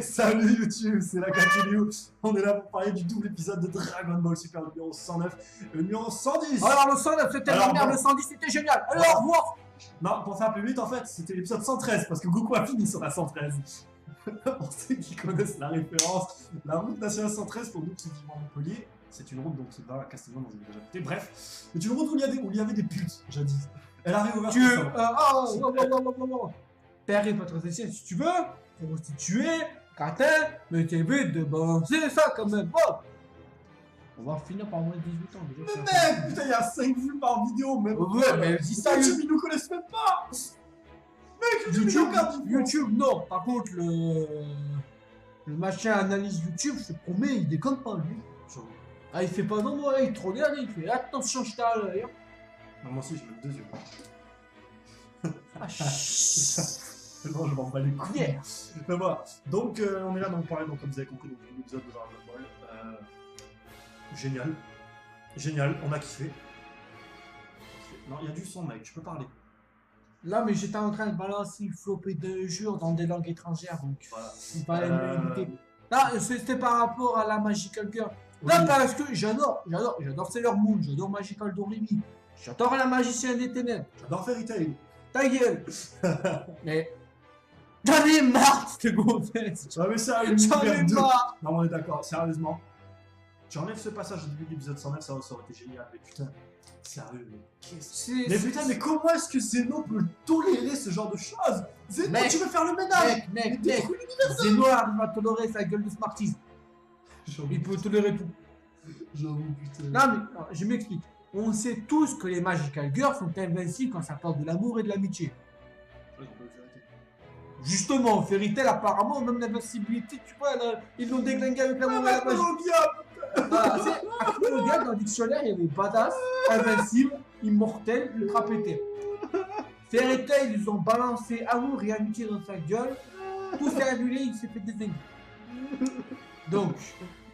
Salut YouTube, c'est la Kakiliou. On est là pour parler du double épisode de Dragon Ball Super numéro 109 et le numéro 110. Alors le 109 c'était Alors, génial, bon. le 110 c'était génial. Alors au revoir. Non, pour faire plus vite, en fait, c'était l'épisode 113 parce que Goku a fini sur la 113. Pour ceux qui connaissent la référence, la route nationale 113 pour nous qui vivons à Montpellier, c'est une route donc qui va à Castelnau dans une déjà écouté. Bref, c'est une route où il y avait des putes, jadis. Elle a réouvert. Tu Père et votre essai si tu veux, prostituer, catin, mais t'es vite de balancer ça quand même. Bon. On va finir par moins de 18 ans déjà. Mais mec, putain, il y a 5 vues par vidéo, même. Ouais, mais dis ça, YouTube, ils nous connaissent même pas. Mec, YouTube, non. Par contre, le machin analyse YouTube, je te promets, il déconne pas lui. Ah, il fait pas non, moi, il te regarde, il fait attention, je t'ai à l'œil. Non, moi aussi, je mets 2 yeux. Ah, Non, je m'en bats les couilles. yeah. Mais voilà. Donc, on est là donc pareil, donc comme vous avez compris, donc l'épisode de Dragon Ball. Génial. Génial, on a kiffé. Non, il y a du son, mec, je peux parler. Là, mais j'étais en train de balancer une flopée de jures dans des langues étrangères, donc Voilà. il fallait m'éviter. Là, c'était par rapport à la Magical Girl. Là, Oui. parce que j'adore Sailor Moon, j'adore Magical Doremi, j'adore la magicienne des ténèbres. J'adore Fairy Tail. Ta gueule. Mais j'en ai marre, cette gonzesse. Ouais, mais ça, J'en ai l'univers 2. marre. Non, on est d'accord, sérieusement. Tu enlèves ce passage au début de l'épisode 109, ça aurait été génial, mais putain, sérieux, mais qu'est-ce que... Mais putain, mais comment est-ce que Zeno peut tolérer ce genre de choses? Zeno, Mec, tu veux faire le ménage? Mec, Mais détruis Zeno arrive à tolérer sa gueule de Smarties. Il peut tolérer tout. J'avoue, putain. Non, mais non, je m'explique. On sait tous que les Magical Girls sont invincibles quand ça parle de l'amour et de l'amitié. Justement, Fairy Tail, apparemment, même l'invincibilité, tu vois, ils l'ont déglingué avec l'amour et la magie. Voilà, c'est le gars dans le dictionnaire, il y avait badass, invincible, immortel, ultra pété. Fairy Tail, ils ont balancé amour et amitié dans sa gueule. Tout s'est annulé, il s'est fait désinguer. Donc,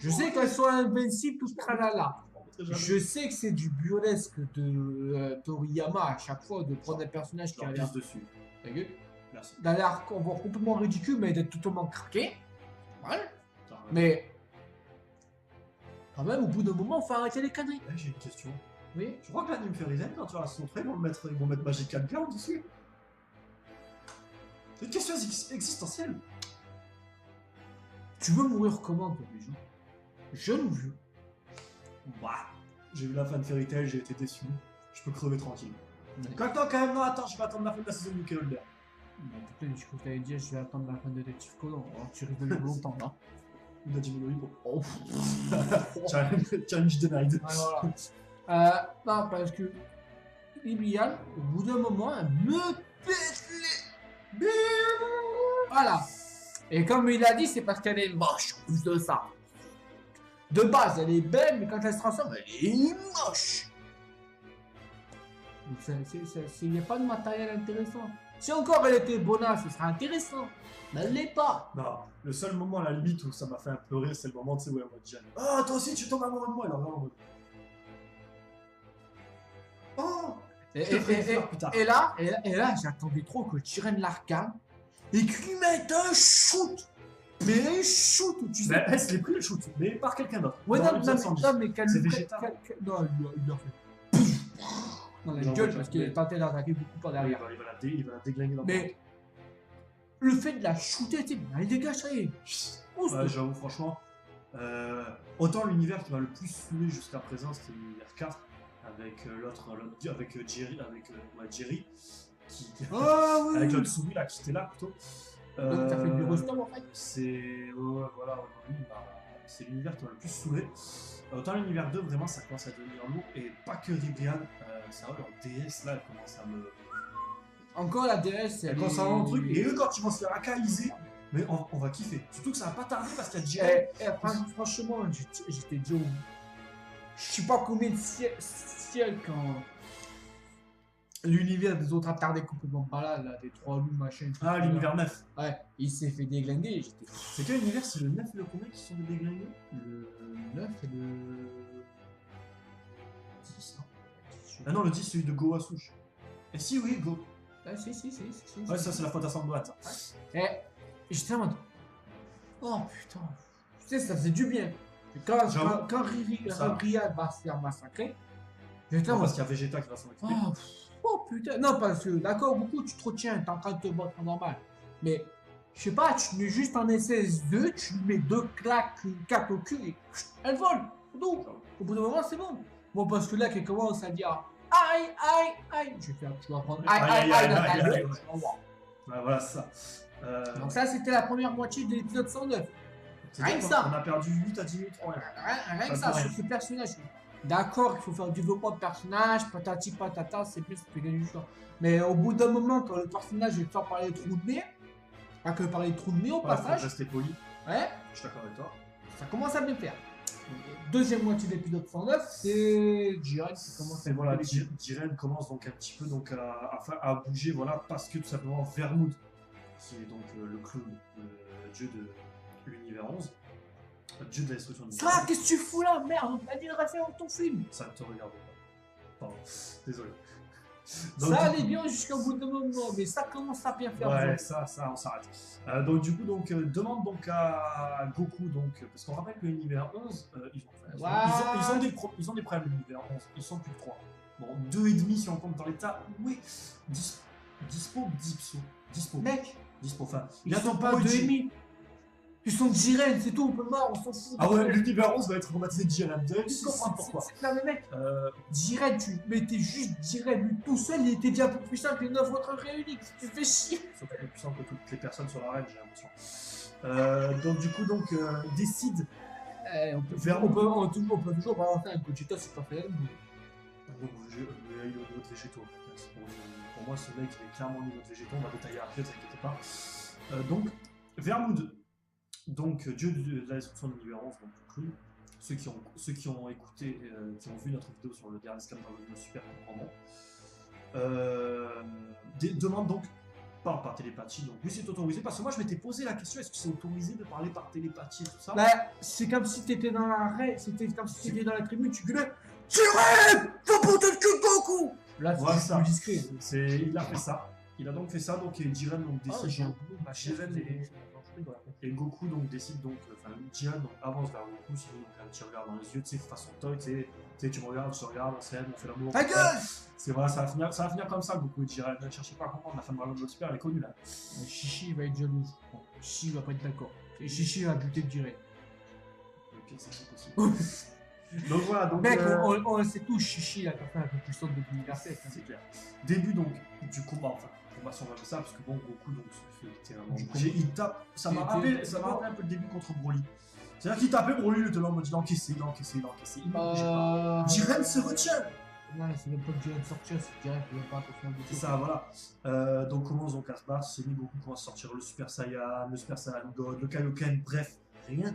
je sais qu'elles sont invincibles, tout tralala. Je sais que c'est du burlesque de Toriyama à chaque fois de prendre un personnage qui a l'air dessus. Merci. d'aller complètement ridicule, mais d'être totalement craqué. Voilà. Mais quand même, au bout d'un moment, faut arrêter les conneries. Là, j'ai une question. Oui. Je crois que l'anime Fairy Tail, quand tu vas se montrer, ils vont mettre Magical Girl dessus. C'est une question existentielle. Tu veux mourir comment, toi, déjà? Jeune ou vieux? Bah, j'ai vu la fin de Fairy Tail, j'ai été déçu. Je peux crever tranquille. Quand même, non, attends, je vais attendre la fin de la saison de Nickelodeon. Putain, je crois que t'avais dit, je vais attendre la fin de Détective Conan. Alors, tu rigoles longtemps, là. Il a dit Hippo. Oh. Challenge denied. Ouais, voilà. Non, parce que Ibial, au bout d'un moment, elle me pète les... Voilà. Et comme il a dit, c'est parce qu'elle est moche, en plus de ça. De base, elle est belle, mais quand elle se transforme, elle est moche. Donc, il n'y a pas de matériel intéressant. Si encore elle était bonasse, ce serait intéressant. Mais elle l'est pas. Non, le seul moment à la limite où ça m'a fait un peu rire, c'est le moment, tu sais, où elle m'a dit oh, toi aussi, tu tombes amoureux de moi. Alors là, en mode. Oh Et là, j'attendais trop que Jiren l'arcane et qu'il lui mette un shoot. Mais un shoot, tu sais. Mais elle se l'est pris le shoot, mais par quelqu'un d'autre. Ouais, Dans non, l'épisode 110. mais qu'elle C'est lui Vegeta. non, il l'a fait. Dans la gueule, parce qu'il tentait d'attaquer beaucoup par derrière. Il va la déglinguer dans le Mais le fait de la shooter, tu sais, elle dégage, ça y est. Ouais, j'avoue, franchement, autant l'univers qui m'a le plus saoulé jusqu'à présent, c'était l'univers 4, avec l'autre, avec Jerry, Jerry, Oui. avec l'autre souris là, qui était là plutôt. Donc ça fait du restore en fait. C'est, voilà, c'est l'univers qui m'a le plus saoulé. Autant l'univers 2, vraiment, ça commence à devenir lourd, et pas que Ribrian, ça va, leur DS là, elle commence à me... Encore la DS, Elle commence à avoir un truc, et eux, quand ils vont se faire acaliser, mais on va kiffer. Surtout que ça va pas tarder parce qu'il y a Jerry. Franchement, j'étais déjà au... Je sais pas combien de siècles quand l'univers des autres attardés complètement malades, là, des trois loups, machin. Ah, l'univers 9. Ouais, il s'est fait déglinguer, j'étais... C'est quel univers? C'est le 9 et le combien qui sont déglingués? Le 9 et le... 10, non? Ah non, le 10 c'est celui de Go à souche. Et si, oui, Go. Ah, si. Ouais, ça c'est la faute à Sandboat. Et j'étais en mode... Oh putain. Tu sais, ça faisait du bien. Et quand J'avoue. Riyad va se faire massacrer, j'étais en Non, mode, parce qu'il y a Vegeta qui va s'en occuper. oh putain. Non, parce que d'accord, beaucoup, tu te retiens, t'es en train de te battre normal. Mais, je sais pas, tu mets juste en SS2, tu lui mets 2 claques, une cape au cul et elle vole. C'est tout. Au bout d'un moment, c'est bon. Bon, parce que là, qu'elle commence à dire aïe, aïe, aïe. Je vais faire, tu vas prendre aïe, aïe, aïe dans ta gueule. Ouais, voilà, c'est ça. Donc, ça, c'était la première moitié de l'épisode 109. Rien que ça. On a perdu 8 à 10 minutes. Ouais. Rien que ça, sur ce personnage. D'accord, il faut faire du développement de personnage, patati patata, c'est bien, ça fait gagner du temps. Mais au bout d'un moment, quand le personnage est fort par les trous de nez, pas que par les trous de nez au passage, Faut rester poli. ouais, Je suis d'accord avec toi. ça commence à bien faire. Deuxième moitié de l'épisode 109, c'est Jiren qui commence à Et voilà, bouger. Jiren commence donc un petit peu donc à bouger, voilà, parce que tout simplement Vermouth, qui est donc le clown, le dieu de l'univers 11, le dieu de la destruction du Ça, qu'est-ce que tu fous là? Merde, on a dit le référent de ton film. Ça ne te regarde pas. Pardon, désolé. Ça allait bien jusqu'au bout d'un moment, mais ça commence à bien faire. Ouais, ça, on s'arrête. Donc du coup, demande donc à Goku, donc, parce qu'on rappelle que l'univers 11, ils ont des problèmes l'univers 11, ils sont plus que 3. Bon, 2,5 si on compte dans l'état, oui, Dispo, Mec, enfin, ils sont pas 2,5. Ils sont Jiren, c'est tout, on peut mort, on s'en fout. Ah ouais, l'univers 11 va être rebaptisé Jiren, vous avez pu comprendre pourquoi. Non mais mec, Jiren, tu mettais juste Jiren, lui tout seul, il était déjà plus puissant que les 9 autres réunis, tu fais chier. Surtout plus puissant que toutes les personnes sur l'arène, j'ai l'impression. Donc du coup, décide. On peut toujours balancer un Gogeta Super Saiyan. Donc, il est au niveau de végétaux. Pour moi, ce mec, il est clairement au niveau de végétaux. On va détailler après, ne vous inquiétez pas. Donc, Vermouth, donc dieu de la destruction de l'univers 11, donc le clown. Ceux qui ont écouté, qui ont vu notre vidéo sur le dernier scan dans le super comprendront. Demande donc, parle par télépathie. Donc, oui, c'est autorisé. Parce que moi, je m'étais posé la question, est-ce que c'est autorisé de parler par télépathie et tout ça? Bah, c'est comme si t'étais dans c'était comme si t'étais dans la tribune, tu gueulais Jiren, faut pour te cul Goku. Là, Ouais, c'est plus discret. Il a fait ça. Il a donc fait ça, donc Jiren donc décide. J'ai un boulot, ma Jiren et Goku donc décide donc, enfin Jiren donc avance vers Goku, sinon donc un petit regard dans les yeux, tu sais, façon toy, tu sais, tu me regardes, je te regarde, on s'aime, on fait l'amour. Ta gueule. C'est voilà, ça va finir comme ça, Goku et Jiren. Ne cherchez pas à comprendre, la femme de Dragon Ball Super, elle est connue là. Chichi va être jaloux. Bon, Chichi va pas être d'accord. Et Chichi va buter Jiren. Le pire, c'est que c'est possible. Donc voilà, donc. Mec, on le sait tous, Chichi la personne la plus puissante de l'univers. C'est clair. Début donc du combat, enfin, combat si on va faire ça, parce que bon, Goku donc se fait littéralement. Il tape, ça m'a rappelé un peu le début contre Broly. C'est-à-dire qu'il tapait Broly, il était là en mode il encaissait. Il ne bougeait pas. Jiren se retient. Non, c'est même pas que Jiren sortir, c'est Jiren qui vient pas attention à Goku. C'est ça, voilà. Donc commence donc à se battre, c'est mis Goku commence à sortir le Super Saiyan, le Super Saiyan God, le Kaioken, bref, rien.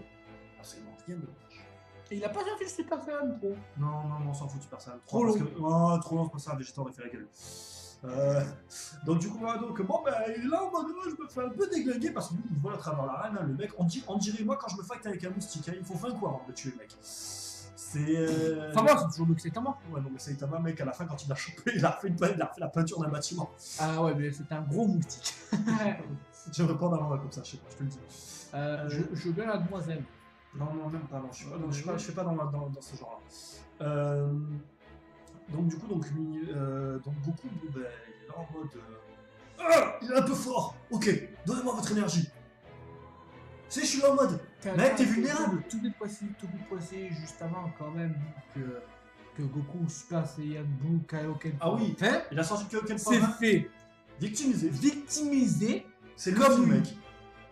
Absolument rien de marche. Et il a pas sorti le Super Saiyan 3. Non, on s'en fout du Super Saiyan 3. Trop long. Parce que, trop long, c'est pas ça, Vegeta aurait fait la gueule. Donc du coup, voilà, donc bon, ben là, en mode, je me fais un peu déglinguer parce qu'il vole à travers l'arène, hein, le mec, on dirait, moi, quand je me fight avec un moustique, hein, il faut 20 coups avant de le tuer, le mec. C'est. Enfin, moi, c'est toujours mieux que Saitama. Ouais, non, mais Saitama, mec, à la fin, quand il l'a chopé, il a fait la peinture d'un bâtiment. Ah ouais, mais c'était un gros moustique. J'aimerais pas en avoir comme ça, je sais pas, je te le dis. Je veux bien la demoiselle. Non, même pas, non, je suis pas dans ce genre-là. Donc du coup, donc Goku, bon, ben, il est là en mode... il est un peu fort. Ok, donnez-moi votre énergie. Tu sais, je suis là en mode... Mec, t'es vulnérable. Tout dépoissé juste avant quand même que Goku Super Saiyan Blue Kaioken. Ah oui, hein, il a sorti le Kaioken c'est fait victimisé. C'est comme le lui. mec.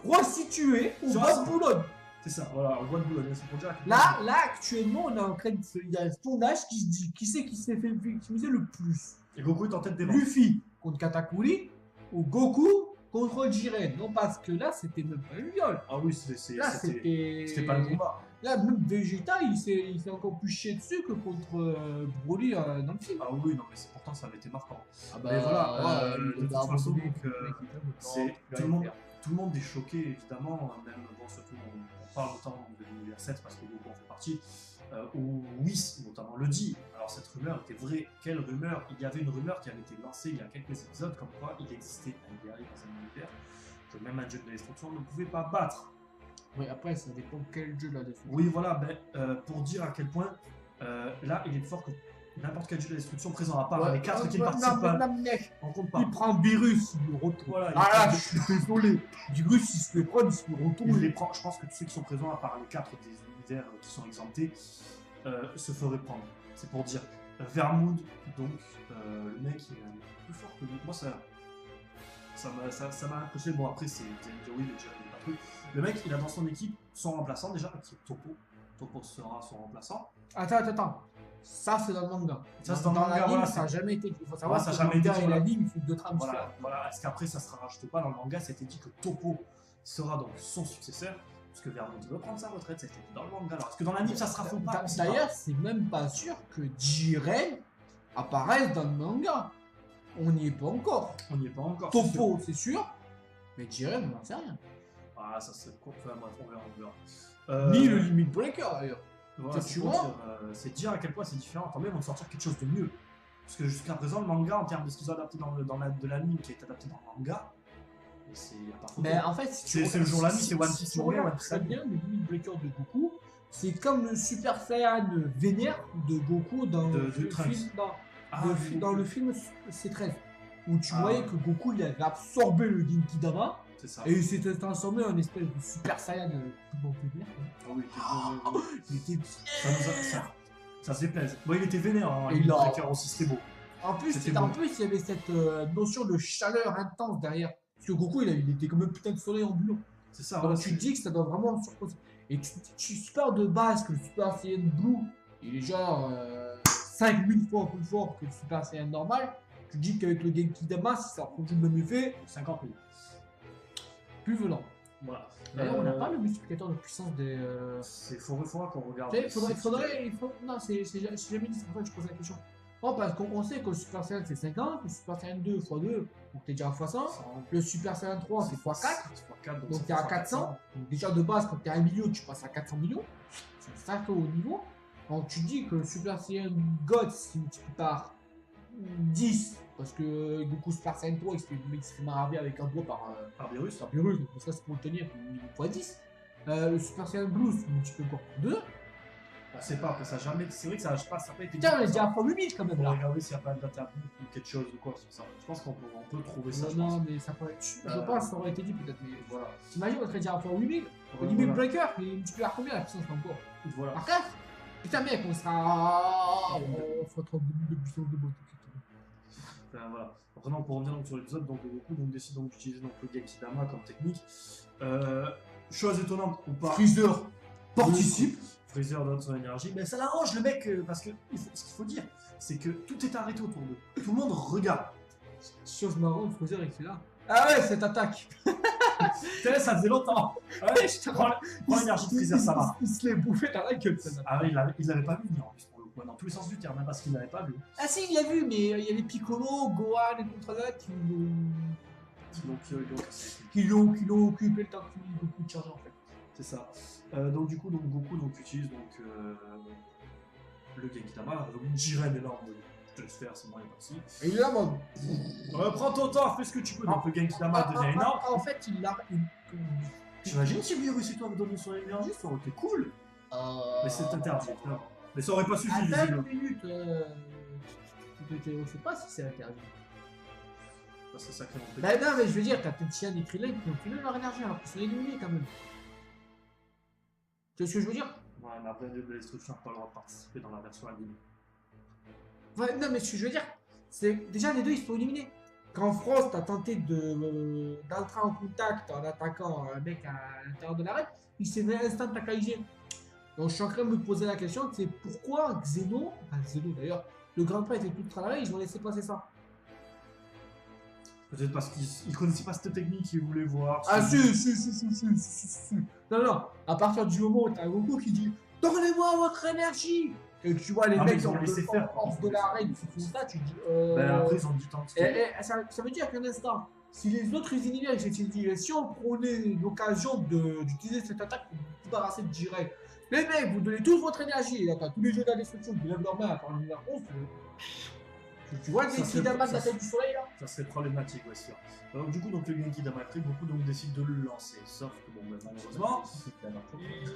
Prostitué au Sur bas un- de Boulogne. C'est ça, voilà, on voit de Boulogne, c'est pour dire... que- Là, actuellement, on est en train de. Il y a un sondage qui se dit qui c'est qui s'est fait victimiser le plus. Et Goku est en tête des ventes. Luffy contre Katakuri ou Goku contre Jiren. Non, parce que là, c'était même pas un viol. Ah oui, Là, c'était pas le combat. Là, même Vegeta, il s'est encore plus chié dessus que contre Broly dans le film. Ah oui, non, mais pourtant ça avait été marquant. Ah Mais voilà, ouais, de toute façon, donc, c'est tout le monde est choqué, évidemment, même bon, surtout on parle notamment de l'univers 7 parce que Goku en fait partie, où Whis notamment le dit. Alors cette rumeur était vraie. Quelle rumeur? Il y avait une rumeur qui avait été lancée il y a quelques épisodes comme quoi il existait un guerrier dans un univers que même un dieu de la destruction ne pouvait pas battre. Oui, après, ça dépend quel jeu la destruction. Oui, voilà, pour dire à quel point là, il est plus fort que n'importe quel jeu de destruction présent, à part les 4 qui participent pas. Non, mec, On compte pas. il prend un virus, il le retourne. Voilà, Ah là, je suis désolé. Virus, il se fait prendre, il se le retourne. il les prend. Je pense que tous ceux qui sont présents, à part les 4 des univers qui sont exemptés, se feraient prendre. C'est pour dire. Vermoud, donc, le mec, il est plus fort que lui. Moi, ça m'a impressionné. Bon, après, c'est oui, le Jerry, pas truc. Le mec, il a dans son équipe son remplaçant déjà, qui est Topo. Topo sera son remplaçant. Attends. Ça, c'est dans le manga. Ça, c'est dans le manga, voilà, ça n'a jamais été. Il faut savoir, ça que n'a jamais été. et l'anime, il faut 2 trames différentes. Voilà. Est-ce qu'après, ça sera rajouté pas dans le manga? C'était dit que Topo sera donc son successeur. Parce que Vermont veut prendre sa retraite, c'était dans le manga. Alors, est-ce que dans l'anime, ça sera fait ou pas? D'ailleurs, c'est même pas sûr que Jiren apparaisse dans le manga. On n'y est pas encore. On n'y est pas encore. Topo, c'est sûr. Mais Jiren, on n'en sait rien. Ah, ça c'est quoi? Enfin, bref, on verra. Ni le Limit Breaker d'ailleurs. Voilà, tu vois, c'est dire à quel point c'est différent. Tant mieux, ils vont sortir quelque chose de mieux. Parce que jusqu'à présent, le manga, en termes de ce qu'ils ont adapté de l'anime qui est adapté dans le manga, c'est pas photo. Mais en fait, c'est le jour la nuit, c'est One Piece. Si tu regardes très bien le Limit Breaker de Goku, c'est comme le Super Saiyan vénère de Goku dans le film C13, où tu voyais que Goku il avait absorbé le Genki Dama et il s'était transformé en espèce de Super Saiyan tout vénère. Il était bien. Ça se déplaise. Bon, il était vénère, hein, il aussi, c'était beau. En plus, il y avait cette notion de chaleur intense derrière. Parce que Goku, il était comme un putain de soleil ambulant. C'est ça. Donc tu te dis que ça doit vraiment surposer. Et tu super de base que le Super Saiyan Blue, il est genre 5000 fois plus fort que le Super Saiyan normal. Tu te dis qu'avec le Genki Dama, si ça produit le même effet, 50 000. Plus violent. Voilà. D'ailleurs, on n'a pas le multiplicateur de puissance des. Il faudra qu'on regarde. Non, c'est jamais dit, c'est pour ça que je pose la question. Non, parce qu'on sait que le Super Saiyan c'est 50, le Super Saiyan 2 x 2, donc t'es déjà à x100, le Super Saiyan 3 c'est x4, donc t'es à 400, donc déjà de base quand t'es à 1 million tu passes à 400 millions, c'est un sacré haut niveau, donc tu dis que le Super Saiyan God c'est multiplié par 10, parce que Goku Super Saiyan 3 il se fait maraver avec un doigt par virus, donc ça c'est pour le tenir niveau x10, le Super Saiyan Blue c'est multiplié encore par 2, on sait pas, ça jamais. C'est vrai que ça n'a pas été. Putain, mais c'est à fois 8000 quand même là. On va regarder s'il n'y a pas de data ou quelque chose ou quoi sur ça. Je pense qu'on peut trouver ça. Non, mais ça pourrait être. Je pense que ça aurait été dit peut-être. Mais voilà. T'imagines, on serait déjà à fois 8000. Le Limit Breaker, il multiplie à combien la puissance encore? Voilà. Par 4. Putain, mec, on sera. On fera 32 000 de puissance de botte. Enfin, voilà. Après, pour revenir donc, sur l'épisode, donc Goku décide donc d'utiliser le Genki Dama comme technique. Chose étonnante ou pas. Freezer participe. Freezer donne son énergie, mais ça l'arrange le mec parce que ce qu'il faut dire, c'est que tout est arrêté autour d'eux. Tout le monde regarde. Chose marrante, Freezer il fait là. Ah ouais, cette attaque. Ça faisait longtemps. Ouais, je te prends l'énergie de Freezer, ça va. Il se l'est bouffé dans la gueule. Ah ouais, il l'avait pas vu en plus pour le coup, dans tous les sens du terme, même parce qu'il l'avait pas vu. Ah si, il l'a vu, mais il y avait Piccolo, Gohan et Contra qui l'ont occupé le temps qu'il y ait beaucoup de charge en fait. C'est ça. Donc du coup, Goku utilise le Genki Dama. Donc Jiren est là en mode je te laisse faire, c'est moi et parti. Et il est là, moi. Prends ton temps, fais ce que tu peux. Donc le Genki Dama devient énorme. En fait, il l'a. T'imagines si Virus et toi vous donniez son énergie, ça aurait été cool. Mais c'est interdit. Mais ça aurait pas suffi. Attends une minute. Je sais pas si c'est interdit. C'est sacrément pété. Bah non, mais je veux dire, t'as peut-être Tian et Krillin qui ont filé leur énergie alors qu'ils sont éliminés quand même. Tu vois ce que je veux dire? Ouais, mais après, de destruction n'a pas le droit de participer dans la version anime. Ouais, non, mais ce que je veux dire, c'est déjà les deux ils sont éliminés. Quand Frost a tenté d'entrer en contact en attaquant un mec à l'intérieur de l'arène, il s'est instant Takaige. Donc je suis en train de me poser la question, c'est pourquoi Xeno d'ailleurs, le grand prêtre et tout le travail, ils ont laissé passer ça. Peut-être parce qu'ils connaissaient pas cette technique qu'ils voulaient voir. Ah si. Non, à partir du moment où t'as Goku qui dit « Donnez-moi votre énergie !» Et tu vois les mecs hors de l'arène qui font ça, tu dis après ils ont du temps de ça veut dire qu'un instant, si les autres univers ils s'étaient dit si on prenait l'occasion d'utiliser cette attaque pour vous débarrasser de Jiren, les mecs, vous donnez tous votre énergie, et là t'as tous les jeux de la destruction qui lèvent leurs mains à part l'univers 11, Tu vois le Ça Genki serait- Dama de ça la tête du soleil là? Ça serait problématique, ouais, sûr. Donc, du coup, donc, le Genki Dama est pris, beaucoup donc, décident de le lancer. Sauf que, bon, ben, malheureusement,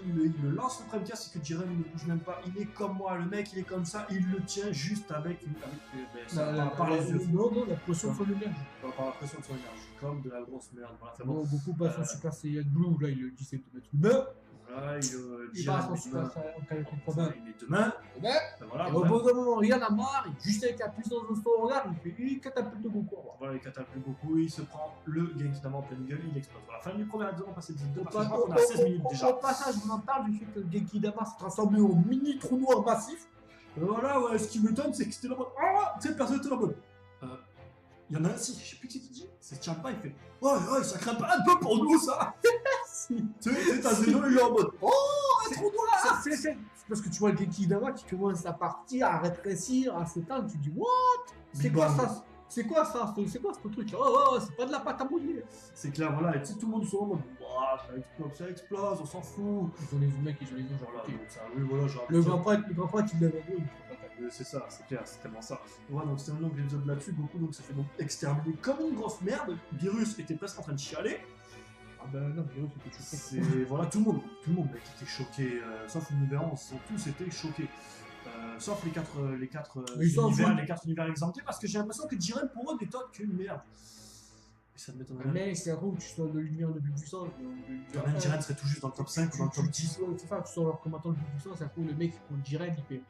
il le lance. Le problème qu'il y a, c'est que Jiren ne bouge même pas. Il est comme moi, le mec, il est comme ça, il le tient juste avec une. Par les yeux. Non, la potion de son énergie. Par la pression de son énergie, comme de la grosse merde. Voilà, c'est Bon, bon. Goku passe son Super Saiyan Blue, là il décide de mettre une main. Voilà, Il passe son Super Saiyan Kaioken Promain. il met deux mains. Et ben, Voilà, et au bout d'un moment, il en a marre, et juste avec la puissance de son regard, il fait une catapulte de Goku. Voilà, il catapulte beaucoup, il se prend le Genki Dama en pleine gueule, il explose. Voilà, fin du premier épisode, on passe l'épisode 2 parce que je crois qu'on a 16 minutes déjà. Au passage, on en parle du fait que le Genki Dama s'est transformé en mini trou noir massif. Voilà, ouais, ce qui m'étonne, c'est que c'était là en mode. Ah, tu sais, personne était là en mode. Il y en a un, si, je sais plus qui dit, c'est Champa, il fait. Ouais, ça craint pas un peu pour nous, ça. Tu sais, t'as Zeno, il est en mode. Oh, un trou noir. C'est parce que tu vois le Genki Dama qui commence à partir, à rétrécir, à s'étendre, tu dis what? C'est quoi ça? C'est quoi ça? C'est quoi ce truc? Oh, c'est pas de la pâte à mouiller. C'est clair, voilà, et tu sais, tout le monde soit en mode. Ouah, ça explose, on s'en fout. Ils ont les humains qui ont les gens. Voilà, donc ça, oui, voilà, genre. Le grand prêtre, il l'avait vu, il faut pas taper. C'est ça, c'est clair, c'est tellement ça. Voilà, donc c'était un long épisode là-dessus, Goku donc se fait donc exterminer comme une grosse merde. Virus était presque en train de chialer. Ah ben non, Virus était choqué. C'est voilà, tout le monde mec, était choqué, sauf l'univers, ils ont tous été choqués. Sauf les quatre univers exemptés, parce que j'ai l'impression que Jiren pour eux n'est autre qu'une merde. Et ça m'étonnerait. Mais c'est rare que tu sois de l'univers le plus puissant. Même Jiren serait tout juste dans le top 5 ou dans le top 10. C'est ça, tu sors leur commentant le plus puissant, ça trouve le mec contre Jiren, il fait.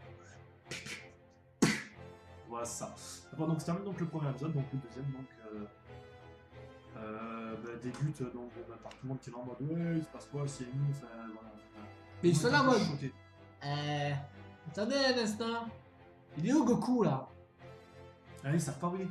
Voilà, c'est ça. Bon, donc, c'est terminé donc le premier épisode, donc le deuxième, donc. Débute donc par tout le monde qui est là en mode ouais, il se passe quoi, c'est nous, enfin voilà. Mais ils sont là en mode. Choqué. Attendez un instant. Il est où Goku là? Ah, ils savent pas où il est.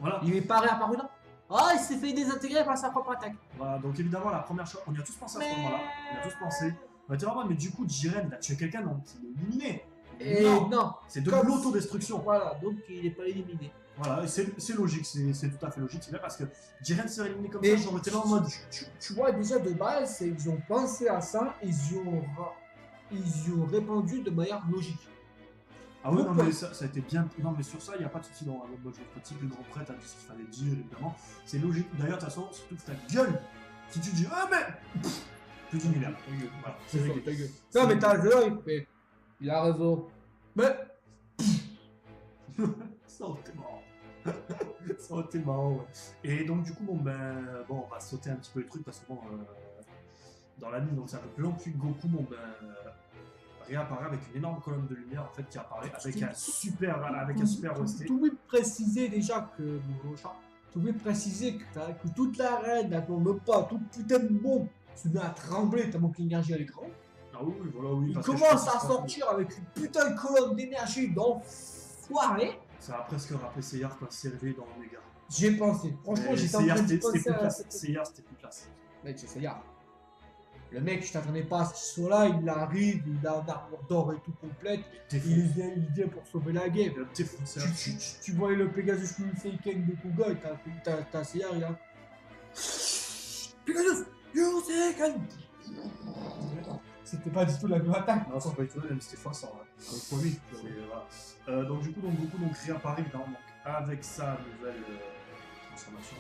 Voilà. Il est pas réapparu là? Oh, il s'est fait désintégrer par sa propre attaque. Voilà, donc évidemment, la première chose, on y a tous pensé à ce moment-là. On y a tous pensé. On était vraiment, mais du coup, Jiren, il a tué quelqu'un, donc il est éliminé. Et non. C'est de Comme l'autodestruction. Voilà, donc il est pas éliminé. Voilà, et c'est logique, c'est tout à fait logique, c'est bien parce que Jiren serait éliminé comme ça, j'aurais été là en mode. Tu vois, déjà de base, ils ont pensé à ça, ils y ont répondu de manière logique. Ah oui, non, mais ça a été bien. Non, mais sur ça, il n'y a pas de souci. Moi, je critique le grand prêtre a dit ce qu'il fallait dire, évidemment. C'est logique. D'ailleurs, de toute façon, surtout que ta gueule, si tu dis ah, mais. Plus d'univers. Voilà, c'est réglé. Non, mais t'as raison, il a raison. Mais. Ça aurait été marrant. Ça aurait été marrant, ouais. Et donc, du coup, bon, on va sauter un petit peu les trucs parce que, bon, dans l'anime, donc c'est un peu plus long. Puis Goku, réapparaît avec une énorme colonne de lumière, en fait, qui apparaît avec un super OST. Tu voulais préciser déjà que. Tu voulais préciser que toute l'arène n'attend pas, toute putain de bombe se met à trembler tellement que l'énergie à l'écran. Ah oui, voilà, oui. Il commence à sortir avec une putain de colonne d'énergie d'enfoiré. Ça a presque rappelé Seyar quand il s'est réveillé dans Omega. J'ai pensé. Franchement, j'étais en train de penser à Seyar, c'était plus classe. Mec, c'est Seyar. Le mec, je t'attendais pas à ce qu'il soit là, il arrive, il a une armure d'or et tout complète. Il vient pour sauver la game. Tu voyais le Pegasus Seiken de Kuga et t'as Seyar, il a. Pegasus Seiken. C'était pas du tout la même attaque. Non, c'est pas du tout la même, c'était x100. Donc du coup, Goku réapparaît avec sa nouvelle transformation.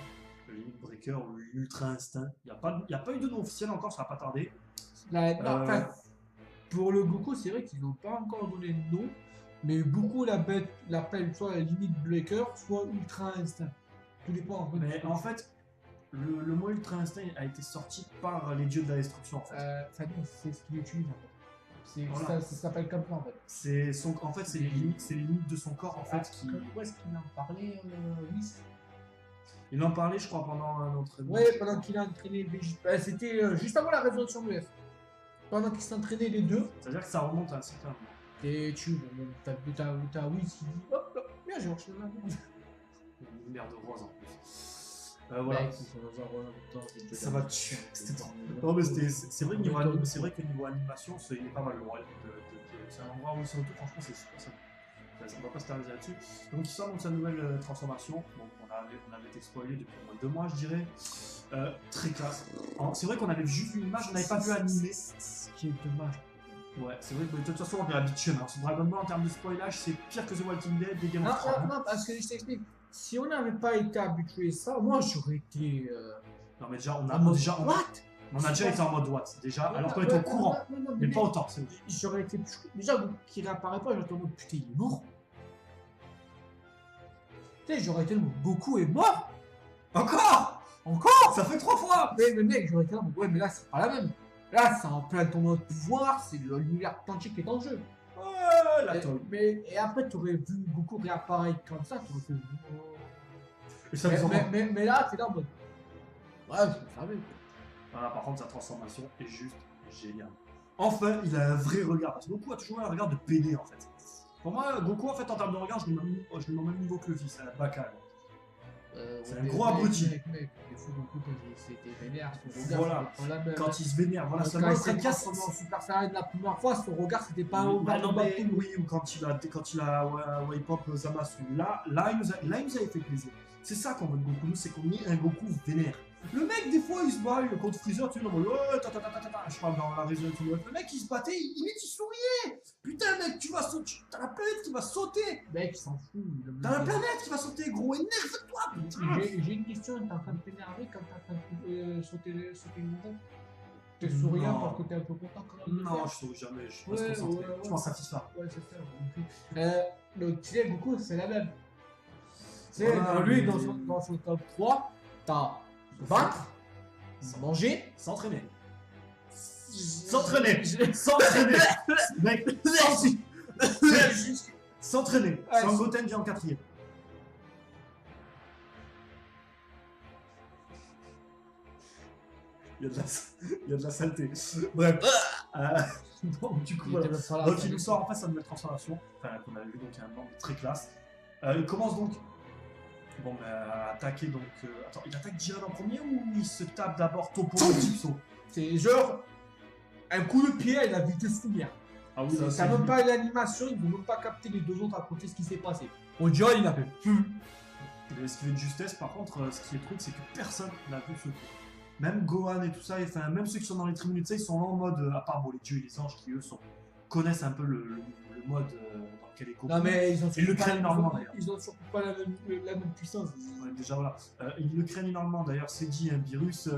Le Limit Breaker ou l'Ultra Instinct. Il n'y a pas eu de nom officiel encore, ça va pas tarder. Pour le Goku, c'est vrai qu'ils n'ont pas encore donné de nom, mais beaucoup l'appellent soit Limit Breaker, soit Ultra Instinct. Tout dépend en fait. Mais en fait, le mot Ultra Instinct a été sorti par les dieux de la destruction en fait. C'est ce qu'il utilise en fait. Ça s'appelle comme ça en fait. C'est les limites de son corps en fait qui. Où est-ce qu'il en parlait, Whis? Il en parlait, je crois, pendant un entraînement. Oui, pendant qu'il a entraîné Vegeta. C'était juste avant la résurrection de l'Est. Pendant qu'ils s'entraînaient les deux. C'est-à-dire que ça remonte à un certain moment. Et t'as Whis qui dit hop là, bien j'ai enchaîné la merde. Une merde rose en plus. Voilà. Ça va tuer. Non, mais c'est vrai que niveau animation, il est pas mal loin. C'est un endroit où ils sont autour, franchement, c'est super ça. On va pas se terminer là-dessus. Donc, il sort donc sa nouvelle transformation. Donc, on avait été spoilé depuis au moins 2 mois, je dirais. Très classe. C'est vrai qu'on avait juste vu une image, on n'avait pas vu animé. Ce qui est dommage. Ouais, c'est vrai que de toute façon, on est habitué. Hein. Ce Dragon Ball en termes de spoilage, c'est pire que The Walking Dead des Game Non, of Thrones. non, non, parce que je t'explique. Si on n'avait pas été habitué à ça, moi j'aurais été Non, mais déjà, on a, en mode déjà, what? on a déjà été en mode what, déjà, Ouais, alors qu'on ouais, était au ouais, courant. ouais, non, Mais pas autant, c'est vrai. j'aurais été déjà qui réapparaît pas, j'étais en mode putain, il est mort. Tu sais, j'aurais été en mode Goku est mort. Encore Encore. Ça fait 3 fois Mais mec, j'aurais été en mode ouais, mais là c'est pas la même. Là, c'est en plein tournoi de pouvoir, c'est l'univers entier qui est en jeu. Ouais, la toile. Et après, tu aurais vu Goku réapparaître comme ça, tu aurais fait. Et ça nous en Mais là, t'es là en mode. Ouais, je le savais. Voilà, par contre, sa transformation est juste géniale. Enfin, il a un vrai regard. Parce que Goku a toujours eu un regard de PD en fait. Pour moi, Goku, en fait, en termes de regard, je le mets au même niveau que Luffy, c'est un bacal. C'est un gros abruti. Mec, il faut Goku quand c'était vénère, son regard. Voilà. C'était pas la même. Quand il se vénère, voilà, Quand seulement il le s'est trait de casse. transformé en Super Saiyan la première fois, son regard c'était pas un Oui, regard non, de mais Batou. oui, ou quand il a wipe up Zamasu. Là, il nous avait fait plaisir. C'est ça qu'on veut de Goku, nous, c'est qu'on ait un Goku vénère. Le mec, des fois, il se bat contre Freezer, tu sais, en mode ouais, je parle dans la région tout le mec, il se battait, limite, il souriait. Putain, mec, tu vas sauter, t'as la planète qui va sauter. Mec, il s'en fout. T'as la planète qui va sauter, gros, énerve-toi, putain. J'ai une question, t'es en train de t'énerver quand t'es en train de sauter une montagne? T'es souriant Non. parce que t'es un peu content quand même de le Non, faire? je souris jamais, je Ouais, reste concentré, ouais, je m'en satisfais. Ouais, c'est ça. Donc, tu sais, Goku, c'est la même. Tu sais, Voilà, lui, mais- dans son top 3, t'as battre, manger, S'entraîner. s'entraîner. S'entraîner. Mec, s'entraîner. Ouais, Sangoten vient en 4ème. Il y a de la saleté. Bref. Donc, du coup, voilà. Donc, il nous sort en fait sa nouvelle transformation, enfin, qu'on avait vu, donc un membre très classe. Il commence donc à attaquer. Donc, attends, il attaque Jiren en premier ou il se tape d'abord Toppo et Jigsaw? C'est genre un coup de pied à la vitesse lumière. Ah oui, là, T'as même pas l'animation, ils vont même pas capter les deux autres à côté ce qui s'est passé. On dirait il a fait. Il a esquivé de justesse. Par contre, ce qui est truc, c'est que personne n'a vu ce coup. Même Gohan et tout ça, enfin, même ceux qui sont dans les tribunes, ils sont là en mode, à part les dieux et les anges qui eux connaissent un peu le mode dans lequel est Goku. Non mais ils ont Et le craignent énormément d'ailleurs. Ils ont surtout pas la même puissance. Ouais, déjà voilà. Ils le craignent énormément d'ailleurs, c'est dit, un virus,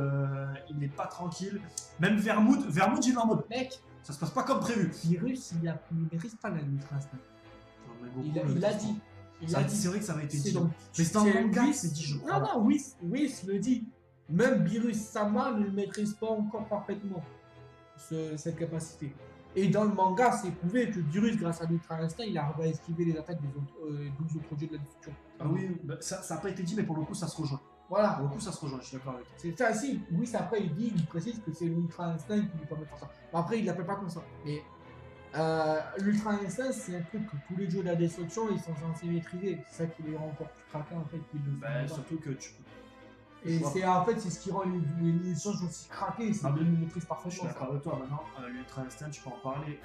il n'est pas tranquille. Même Vermouth, il est en mode, Mec, ça se passe pas comme prévu. Virus, il maîtrise pas la l'ultra instinct. Non, mais Goku, Il l'a dit. C'est vrai que ça avait été C'est dit. donc- Mais c'est dans le manga, Whis- c'est dit, je crois. Non, Whis le dit. Même Virus Sama ne le maîtrise pas encore parfaitement, cette capacité. Et dans le manga, c'est prouvé que Virus, grâce à l'Ultra Instinct, il arrive à esquiver les attaques des 12 autres dieux de la destruction. Ah oui, bah, ça n'a pas été dit, mais pour le coup, ça se rejoint. Voilà. Pour le coup, ça se rejoint, je suis d'accord avec toi. C'est ça, si. Oui, après, il précise que c'est l'Ultra Instinct qui lui permet de faire ça. Mais après, il l'appelle pas comme ça. Mais l'Ultra Instinct, c'est un truc que tous les dieux de la destruction, ils sont censés maîtriser. C'est ça qui les rend encore plus craquants, en fait, qu'ils le font Bah, pas. surtout que tu peux. Et vois c'est en fait c'est ce qui rend les échanges aussi craqués, c'est Ah, qu'ils mais le maîtrisent Je parfaitement. suis d'accord avec toi maintenant, l'Ultra Instinct, tu peux en parler.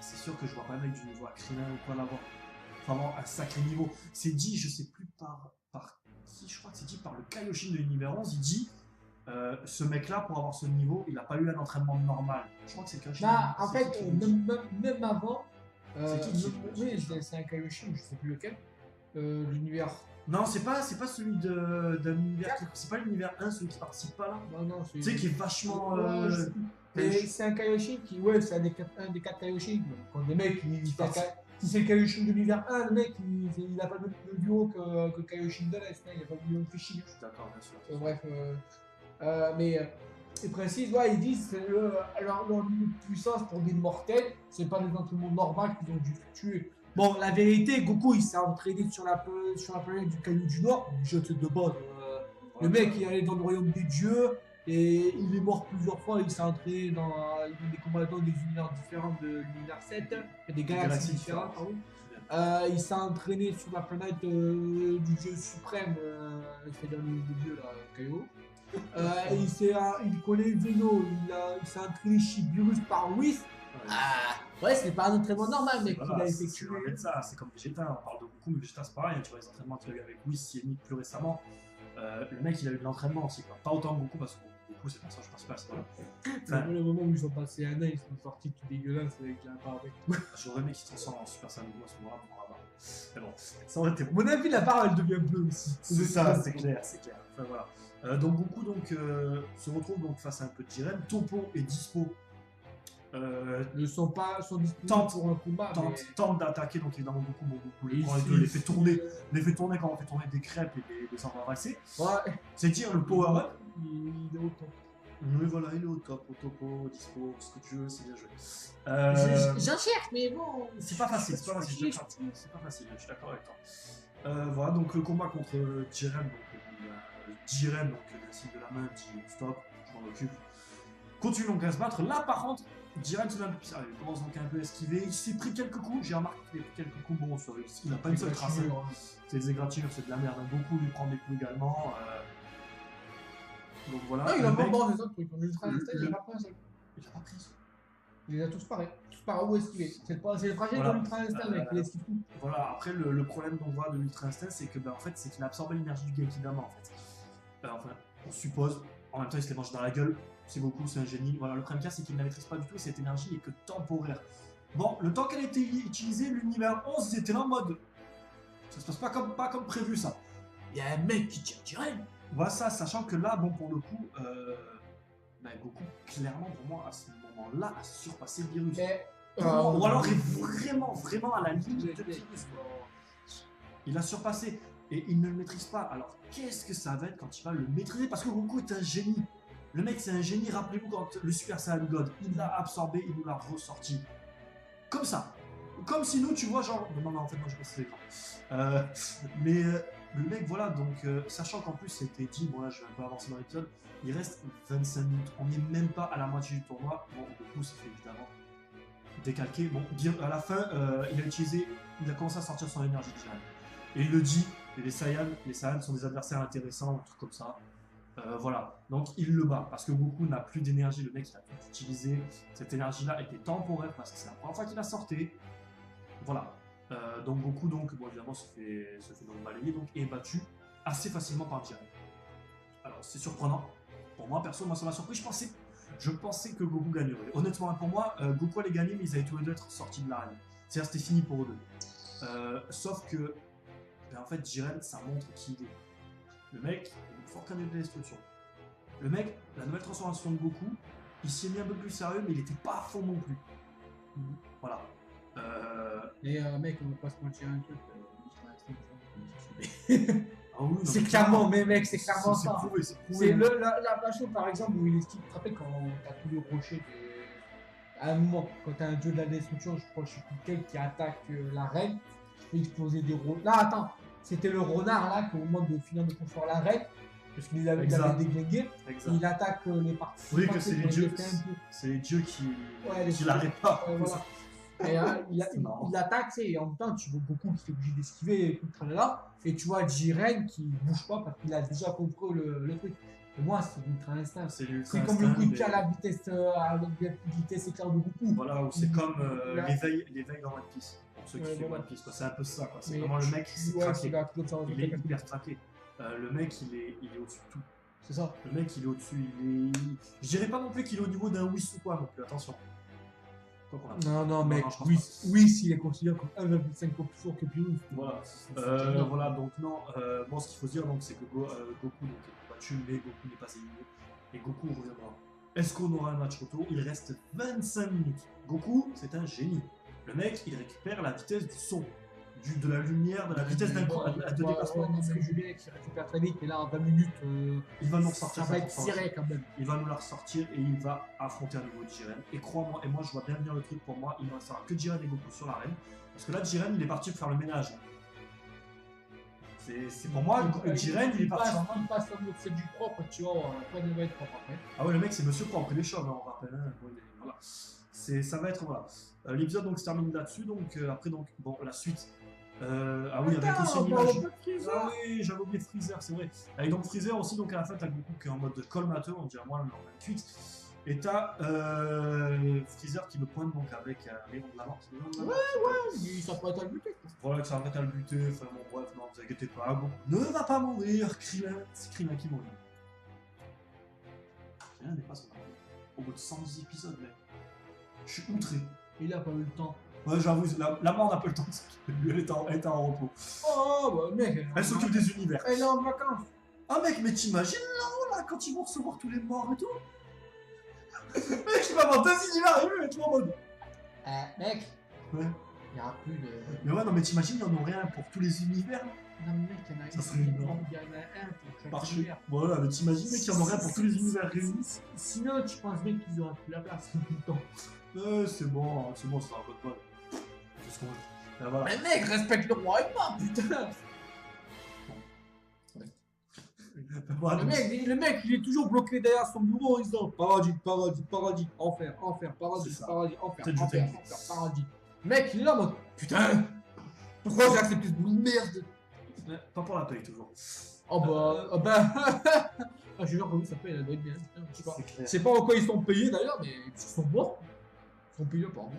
C'est sûr que je vois pas un mec du niveau à Krillin ou quoi l'avoir. Vraiment un sacry niveau. C'est dit, je sais plus par qui, je crois que c'est dit par le Kaioshin de l'univers 11, il dit ce mec-là, pour avoir ce niveau, il a pas eu un entraînement normal. Je crois que c'est Kaioshin. Bah, en c'est fait, qui le dit. même avant, C'est qui oui, c'est un Kaioshin, je sais plus lequel, l'univers. Non, c'est pas celui d'un univers. C'est pas l'univers 1, celui qui participe pas là. Non, c'est. Tu sais, qui est vachement. Ouais, je sais plus. Mais c'est un Kaioshin qui, ouais, c'est un des 4 Kaioshin. Quand le mec, si c'est le Kaioshin de l'univers 1, le mec, il a pas le même duo que Kaioshin de l'Est, hein, il a pas le même fichier. Je suis d'accord, bien sûr. Bref, mais ils précisent, ouais, ils disent que leur niveau de puissance pour des mortels, c'est pas des entraînements normaux qu'ils ont dû tuer. Bon, la vérité, Goku il s'est entraîné sur la planète du Caillou du Nord, je sais de base. Le mec il est allé dans le royaume des dieux et il est mort plusieurs fois, il s'est entraîné dans des combattants des univers différents de l'univers 7, des galaxies différentes. Pardon. Il s'est entraîné sur la planète du dieu suprême, c'est-à-dire le dieu là, Kaio. Il connaît Zeno, il s'est entraîné chez Virus par Whis. Ouais, c'est pas un entraînement normal, mec, qu'il a effectué. C'est comme Vegeta, on parle de Goku, mais Vegeta c'est pareil, tu vois les entraînements qu'il a eu avec Whis, Yannick plus récemment. Le mec il a eu de l'entraînement aussi, quoi. Pas autant que Goku parce que Goku, c'est pour ça que je pense pas à ça. Voilà. Enfin, le moment où ils ont passé un an, ils sont sortis tout dégueulasses avec la barbe et tout. J'aurais aimé qu'ils se transforment en Super Saiyan Blue à ce moment-là pour la barbe. Mais bon, ça aurait été bon. À mon avis, la barbe elle devient bleue aussi. C'est ça, c'est clair, c'est clair. Enfin voilà. Donc Goku se retrouve donc face à un petit Jiren. Toppo est dispo. Ne sont pas disponibles Tente- pour un combat. Tente d'attaquer, donc évidemment Goku les mais prend les deux, les fait tourner comme on fait tourner des crêpes et des embarrassés. Ouais. C'est dire le power up. Il est au top. Oui, voilà, il est au top, au topo, dispo, ce que tu veux, c'est bien joué. J'en cherche, mais bon. C'est pas facile, c'est pas facile, je suis d'accord avec toi. Voilà, donc le combat contre Jiren, donc d'un signe de la main dit stop, je m'en occupe. Continue donc à se battre. Là, par contre, Jiren se met un peu plus sérieux. Il commence donc un peu à esquiver. Il s'est pris quelques coups. J'ai remarqué qu'il a pris quelques coups. Bon, il n'a pas une seule trace. C'est des égratignures, c'est de la merde. Beaucoup lui prend des coups également. Donc voilà. Non, il a pas encore des autres trucs. En ultra instinct, il a pas pris un seul. Il a pas pris. Il les a tous pareils. Tous par où esquiver. C'est le trajet de l'ultra instinct, mec. Il esquive tout. Voilà, après, le problème qu'on voit de l'ultra instinct, c'est que, en fait, c'est qu'il a absorbé l'énergie du Genkidama, en fait. Enfin, on suppose. En même temps, il se les mange dans la gueule. C'est Goku, c'est un génie. Voilà, le problème, c'est qu'il ne la maîtrise pas du tout et cette énergie n'est que temporaire. Bon, le temps qu'elle a été utilisée, l'univers 11, ils étaient là en mode. Ça se passe pas comme prévu, ça. Il y a un mec qui tire Jiren. Voilà ça, sachant que là, bon, pour le coup, Goku, clairement, pour moi, à ce moment-là, a surpassé le virus. Ou alors est vraiment à la ligne de virus. Il a surpassé et il ne le maîtrise pas. Alors, qu'est-ce que ça va être quand il va le maîtriser? Parce que Goku est un génie. Le mec, c'est un génie. Rappelez-vous quand le Super Saiyan God, il l'a absorbé, il nous l'a ressorti. Comme ça. Comme si nous, tu vois, genre. Non, en fait, non, je passe l'écran. Mais le mec, voilà, donc, sachant qu'en plus, c'était dit, bon, là, je vais un peu avancer dans l'épisode, il reste 25 minutes. On n'est même pas à la moitié du tournoi. Bon, Goku s'est fait évidemment décalquer. Bon, à la fin, il a commencé à sortir son énergie de Jiren. Et il le dit, les Saiyans sont des adversaires intéressants, un truc comme ça. Voilà, donc il le bat parce que Goku n'a plus d'énergie, le mec il a tout utilisé. Cette énergie-là était temporaire parce que c'est la première fois qu'il la sortait. Voilà, donc Goku, bon, évidemment, se fait donc balayer et est battu assez facilement par Jiren. Alors c'est surprenant, pour moi perso, ça m'a surpris. Je pensais que Goku gagnerait. Honnêtement, pour moi, Goku allait gagner, mais ils avaient tous les deux être sortis de l'arène. C'est-à-dire c'était fini pour eux deux. Sauf que, en fait, Jiren, ça montre qui il est. Le mec, il est fort canal de destruction. Le mec, la nouvelle transformation de Goku, il s'y est mis un peu plus sérieux, mais il était pas à fond non plus. Voilà. Et mec, on va pas se mentir un truc. Ah oui, c'est clairement, mais mec, c'est clairement ça. C'est prouvé. C'est la façon, par exemple, où il esquive. Tu te rappelles quand t'as tous les rochers à un moment, quand t'as un dieu de la destruction, je crois que je sais plus quel qui attaque la reine, il fait exploser des renards. Là, attends, c'était le renard là, qu'au moment de finir de construire la reine, parce qu'il avait déglingué, il attaque les participants. Oui, que c'est les dieux. C'est les dieux qui l'arrêtent pas. Voilà. Et il attaque, et en même temps, tu vois beaucoup qui est obligé d'esquiver, et tu vois Jiren qui bouge pas parce qu'il a déjà compris le truc. Et moi, c'est l'ultra instinct. C'est comme le coup de pied à la vitesse éclair de Goku. Voilà, ou c'est comme l'éveil dans One Piece. Pour ceux qui font One Piece, c'est un peu ça. C'est vraiment le mec qui s'est craqué. Il est hyper craqué. Le mec, il est au-dessus de tout. C'est ça. Le mec, il est au-dessus. Je dirais pas non plus qu'il est au niveau d'un Whis ou quoi non plus, attention. Non, mec, oui, s'il est considéré comme 1,5 fois plus fort que Pirou. Voilà. Voilà, donc non, bon, ce qu'il faut dire, c'est que Goku est battu, mais Goku n'est pas éliminé. Et Goku reviendra. Est-ce qu'on aura un match retour? Il reste 25 minutes. Goku, c'est un génie. Le mec, il récupère la vitesse du son, de la lumière, de la vitesse d'un déplacement. Ce que Julien qui récupère très vite, et là, en 20 minutes, il va nous ressortir. Ça va être tiré quand même. Il va nous la ressortir et il va affronter à nouveau Jiren. Et crois-moi, et moi je vois bien venir le truc pour moi, il ne restera que Jiren et Goku sur l'arène. Parce que là, Jiren, il est parti pour faire le ménage. C'est pour moi, Jiren, il est parti. Il passe en mode c'est du propre, tu vois, après il va être propre après. Ah ouais, le mec, c'est monsieur propre, il est chauve, on rappelle. Voilà. Ça va être, voilà. L'épisode donc se termine là-dessus, donc après, bon, la suite. Ah oui, avec aussi une image. Ah oui, j'avais oublié Freezer, c'est vrai. Avec donc Freezer aussi, donc à la fin, t'as Goku qui est en mode colmateur, on dirait moi, en 28. Et t'as Freezer qui le pointe donc avec les ronds de la mort. Ouais, ça pourrait être à le buter. Voilà, que ça arrête à le buter, enfin bon, bref, non, vous inquiétez pas. Bon, ne va pas mourir, Krillin. C'est Krillin qui mourit. rien n'est pas son arme. Au bout de 110 épisodes, mec. Je suis outré. Il a pas eu le temps. Ouais, j'avoue, la mort n'a pas le temps. Lui, elle est en repos. Oh, bah, mec. Elle s'occupe des univers. Elle est en vacances. Ah, mec, mais t'imagines là, quand ils vont recevoir tous les morts et tout? Mec, il va avoir 2 univers, il va être en mode. Mec. Ouais. Il n'y aura plus de. Mais ouais, non, mais t'imagines, il y en aurait un pour tous les univers. Non, mais mec, il y en a Ça serait énorme. Il y en a un pour chaque Par chez. univers. Voilà, mais t'imagines, mec, il y en aurait un pour tous les univers réunis. Sinon, tu penses bien qu'ils auraient plus la place tout le temps. C'est bon, c'est un peu de bol. C'est ce qu'on veut. Là, voilà. Mais mec, respecte le roi et moi, putain. Voilà, Le mec, il est toujours bloqué derrière son bureau en disant paradis, enfer, paradis, C'est ça. enfer, Peut-être je t'ai paradis. Mec, il est là en mode putain, pourquoi j'ai accepté ce bout de merde? pas pour la paye, toujours. Oh bah, ah, je jure que oui, ça paye, elle doit être bien. Putain, je sais pas. C'est clair. Je sais pas en quoi ils sont payés d'ailleurs, mais ils sont morts. Ils sont payés apparemment.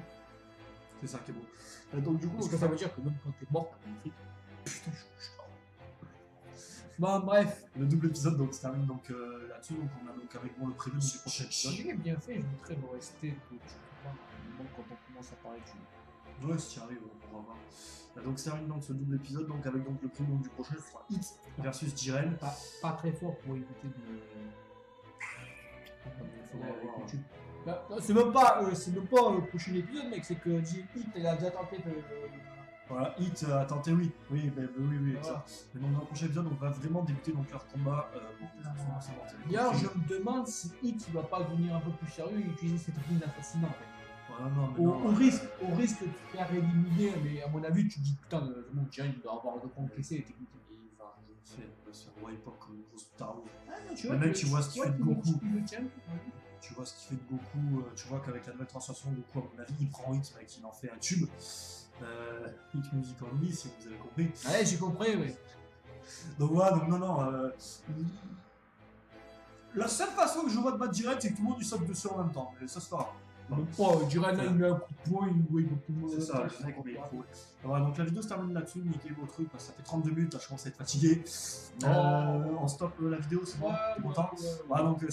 C'est ça qui est beau. Donc, du coup, Parce que ça veut dire que même quand t'es mort, t'as un fric. Putain, je suis mort. Bon, bref. le double épisode donc, se termine donc, là-dessus. Donc, on a donc avec moi le prévu du prochain épisode. J'ai bien fait, je mettrai l'OST que tu comprends quand on commence à parler de Ouais, si tu arrives, on va voir. Donc, se termine donc ce double épisode donc, avec donc, le prévu du prochain, ce sera Hit versus Jiren. pas très fort pour éviter de. YouTube. Bah, c'est même pas le prochain épisode, mec, c'est que Hit, elle a déjà tenté de. Voilà, Hit a tenté, oui, oui, Voilà. exact. Mais donc, dans le prochain épisode, on va vraiment débuter donc, leur combat. D'ailleurs, je me demande si Hit il va pas devenir un peu plus sérieux et utiliser cette technique d'assassinat en fait. Voilà, non, mais non, Au risque de te faire éliminer, mais à mon avis, tu te dis putain, mon Jiren il doit avoir de quoi encaisser les techniques. Il va c'est un roi époque comme une grosse Star Wars. Ah, non, tu Le mec, tu vois ce qu'il fait de Goku. Il le tient. Tu vois ce qu'il fait de Goku, tu vois qu'avec la nouvelle transformation de Goku, à mon avis, il prend Hit, mec, il en fait un tube. Hit Music Only, si vous avez compris. Ouais, j'ai compris, oui. Donc voilà, donc non. La seule façon que je vois de battre Jiren, c'est que tout le monde lui saute dessus en même temps. Mais ça se fera. Même pas, Jiren là, il met un coup de poing, il voit beaucoup de C'est ça, le mec, mais il faut. Voilà, donc la vidéo se termine là-dessus, niquez vos trucs, parce que ça fait 32 minutes, là, je commence à être fatigué. On stoppe la vidéo, c'est bon, t'es content. Voilà, donc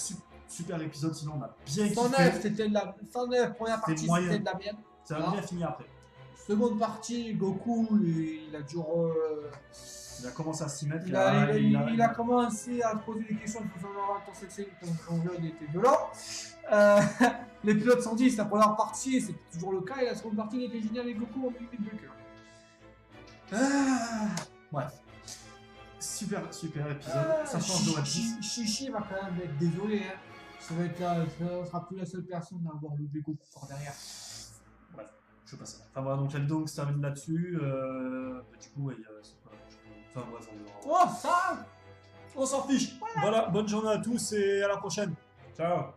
super épisode, sinon on a bien kiffé. 109, c'était de la. 109, première partie, moyen. c'était de la merde. Ça va bien finir après. Seconde partie, Goku, il a dû. Il a commencé à s'y mettre. Il a commencé à se poser des questions sur son orateur sexuel quand son jeu était violent. L'épisode 110, la première partie, c'était toujours le cas, et la seconde partie, il était génial avec Goku en minute de cœur. Bref. Super épisode. Ça change de One Piece. Chichi va quand même être désolé. Hein. Ça sera plus la seule personne à avoir levé Goku par derrière. Bref, je passe ça. Enfin voilà, donc la vidéo se termine là-dessus. Du coup, ouais, c'est pas. Enfin bref, on verra. Oh, ça! On s'en fiche. Voilà, bonne journée à tous et à la prochaine. Ciao.